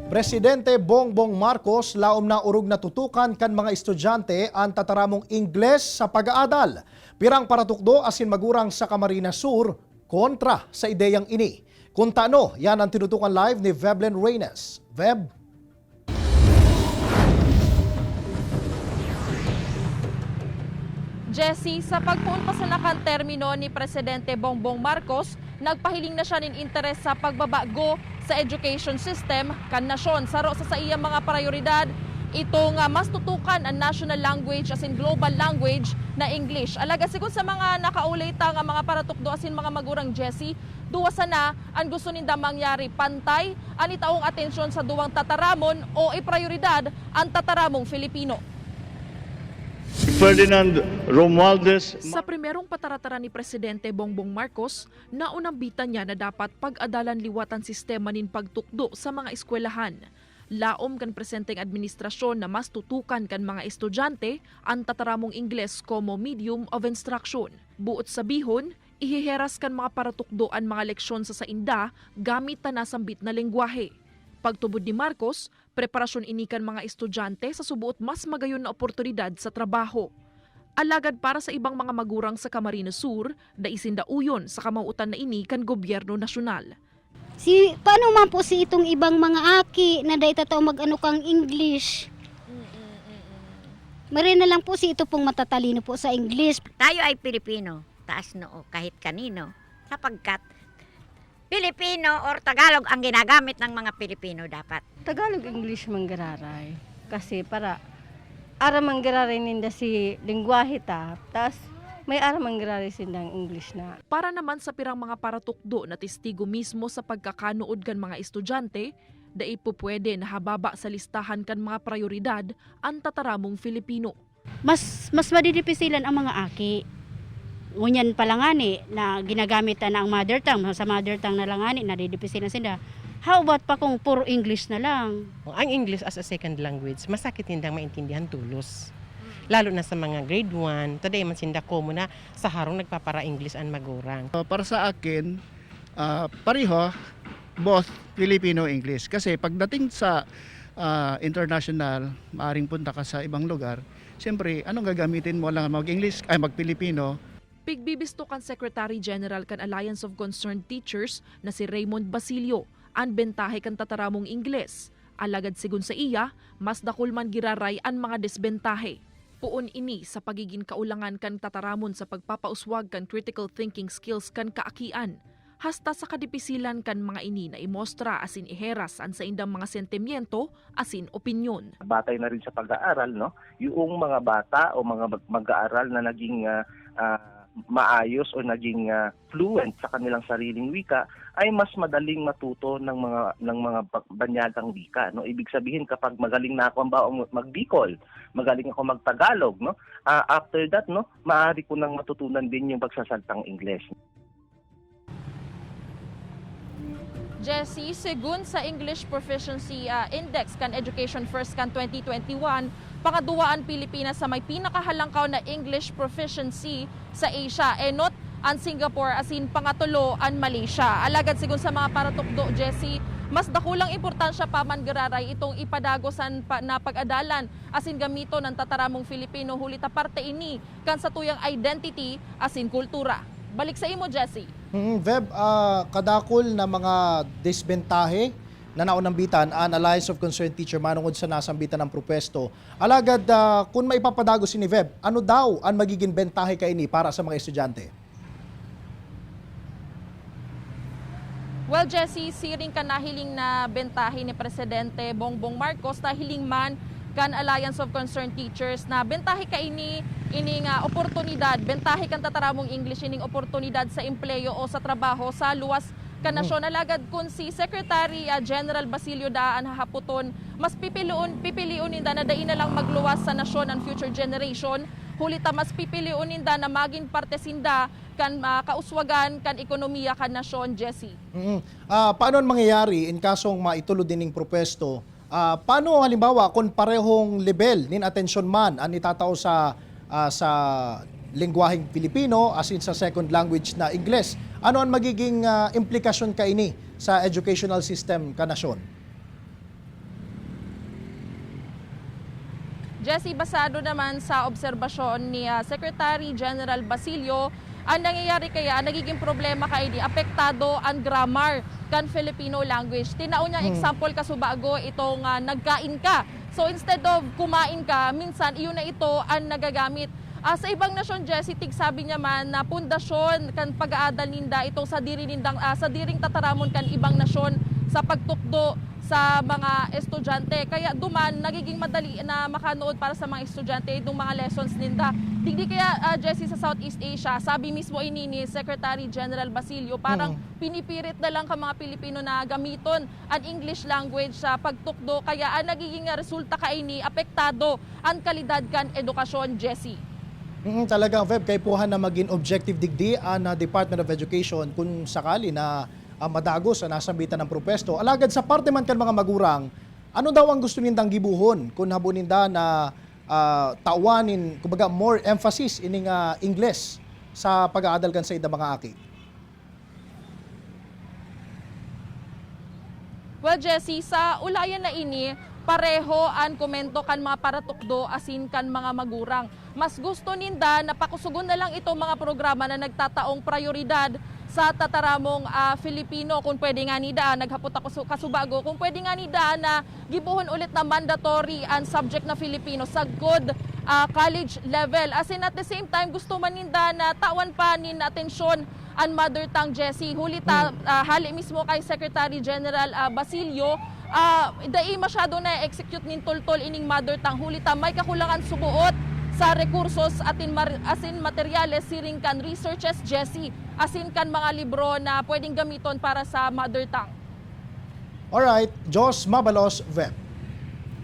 Presidente Bongbong Marcos laom na urog na tutukan kan mga estudyante ang tataramong Ingles sa pag-aadal. Pirang paratukdo asin magurang sa Camarines Sur kontra sa ideyang ini. Kung tano, yan ang tinutukan live ni Veblen Reynes. Veb? Jessie, sa pagpuunpasan termino ni Presidente Bongbong Marcos, nagpahiling na siya ng interes sa pagbabago sa education system kan nasyon. Saro sa iyang mga prioridad, itong mas tutukan ang national language as in global language na English. Alaga sigon sa mga nakaulit nga mga paratukdo asin mga magurang Jessie, duwa sana ang gusto ninda mangyari pantay ang itaong atensyon sa duwang tataramon o iprioridad ang tataramong Filipino. Ferdinand Romualdez. Sa primerong pataratara ni Presidente Bongbong Marcos, naunambitan niya na dapat pag-adalan liwatan sistema nin pagtukdo sa mga eskwelahan. Laom kan presenteng administrasyon na mas tutukan kan mga estudyante ang tataramong Ingles como medium of instruction. Buot sabihon, ihiheras kan mga paratukdoan mga leksyon sa sainda gamit tanasambit na lengguwahe. Pagtubod ni Marcos, preparasyon inikan mga estudyante sa subuot mas magayon na oportunidad sa trabaho. Alagad para sa ibang mga magurang sa Camarines Sur, daisindauyon sa kamauutan na ini kan gobyerno nasyonal. Paano man po si itong ibang mga aki na dahi tataw mag-ano kang English? Marina lang po si ito pong matatalino po sa English. Tayo ay Pilipino, taas noo kahit kanino, sapagkat Pilipino or Tagalog ang ginagamit ng mga Pilipino dapat. Tagalog English manggararay kasi para ara manggararay ninda si lengguwahe ta tas may ara manggararay sindang English na. Para naman sa pirang mga paratukdo na testigo mismo sa pagkakanood kan mga estudyante, dai po pwede na hababa sa listahan kan mga prioridad ang tataramong Filipino. Mas madidipisilan ang mga aki. Ngunyan palangani na ginagamit na ang mother tongue, sa mother tongue na langani, nadidipisilan sila. How about pa kung puro English na lang? Ang English as a second language, masakit hindang maintindihan tulos. Lalo na sa mga grade 1, today man sinda komo na sa harong nagpapara-English ang magurang. Para sa akin, pareho, both Filipino-English. Kasi pagdating sa international, maaring punta ka sa ibang lugar, siyempre, anong gagamitin mo lang mag-English, ay mag-Filipino? Pigbibisto kan Secretary General kan Alliance of Concerned Teachers na si Raymond Basilio, ang bentahe kan tataramong Ingles. Alagad sigun sa iya, mas dakul man giraray ang mga desbentahe. Puon ini sa pagiging kaulangan kan tataramon sa pagpapauswag kan critical thinking skills kan kaakian. Hasta sa kadipisilan kan mga ini na imostra asin iheras an sa indang mga sentimiento asin opinyon. Batay na rin sa pag-aaral, no? Yung mga bata o mga mag-aaral na naging maayos o naging fluent sa kanilang sariling wika ay mas madaling matuto ng mga banyagang wika, no? Ibig sabihin kapag magaling na ako mag-Bicol, magaling ako mag-Tagalog, no? After that, no, maaari ko nang matutunan din yung pagsasalitang English. Jessie, segun sa English Proficiency Index kan Education First kan 2021, pangaduaan Pilipinas sa may pinakahalangkaw na English proficiency sa Asia. Enot ang Singapore asin pangatulo ang Malaysia. Alagad sigun sa mga paratukdo, Jessie, mas dakulang importansya pa man gararay itong ipadagosan na pag-adalan asin gamito ng tataramong Filipino hulita parte ini kan sa tuyang identity asin kultura. Balik sa imo, Jessie. Veb, kadakol na mga disbentahe na naunambitan ang Alliance of Concerned Teacher manungod sa nasambitan ng propwesto. Alagad, kung maipapadagos ni Veb, ano daw ang magiging bentahe kaini para sa mga estudyante? Well, Jessie, siring ka nahiling na bentahe ni Presidente Bongbong Marcos, nahiling man kan Alliance of Concerned Teachers na bentahe ka ining oportunidad, bentahe kan tataramong English ining oportunidad sa empleyo o sa trabaho sa luwas kan nasyon. Alagad kun si Secretary General Basilio daan hahaputon, mas pipiliun ninda na dai na lang magluwas sa nasyon ang future generation. Hulita mas pipiliun ninda na maging parte sinda kan kauswagan kan ekonomiya kan nasyon, Jessie. Paano mangyayari in kasong maitulod dining propwesto? Paano halimbawa kung parehong level nin atensyon man ang itatao sa lengguwaheng Filipino as in sa second language na Ingles? Ano ang magiging implikasyon kaini sa educational system ka nasyon? Jessie, basado naman sa obserbasyon ni Secretary General Basilio, ang nangyayari kaya, nagiging problema kay di apektado ang grammar kan Filipino language. Tinaon niya example kasubago itong nagkain ka. So instead of kumain ka, minsan iyon na ito ang nagagamit. Sa ibang nasyon, Jessie, sabi niya man na pundasyon kan pag-aadal ninda itong sa diring tataramon kan ibang nasyon sa pagtukdo sa mga estudyante. Kaya duman, nagiging madali na makanood para sa mga estudyante itong mga lessons ninda. Hindi kaya, Jessie, sa Southeast Asia, sabi mismo ini ni Secretary General Basilio, parang pinipirit na lang ka mga Pilipino na gamiton ang English language sa pagtukdo. Kaya ang nagiging resulta ka ini, apektado ang kalidad kan edukasyon, Jessie. Talagang, Feb, kay puhan na maging objective digdi ang Department of Education kung sakali na madagos sa nasambitan ng propesto. Alagad sa parte man kan mga magurang, ano daw ang gusto nindang gibuhon kung habo ninda na tawanin, kumbaga more emphasis ining Ingles sa pag-aadal kan sa ida mga aki? Well, Jessie, sa ulayan na ini, pareho ang komento kan mga paratukdo asin kan mga magurang. Mas gusto ninda na pakusugon na lang itong mga programa na nagtataong prioridad sa tataramong Filipino. Kung pwede nga nida, naghapot ako kasubago, kung pwede nga nida na gibuhon ulit na mandatory ang subject na Filipino sa good college level. As in at the same time, gusto man ninda na tawan pa nin atensyon ang mother tongue, Jessie. Hulita, hali mismo kay Secretary General Basilio, dai masyado na execute nin tultol ining mother tongue. Hulita, may kakulangan subuot sa rekursos asin materyales siring kan researches, Jessie, asin kan mga libro na pwedeng gamiton para sa mother tongue. Alright, Jos Mabalos, Web.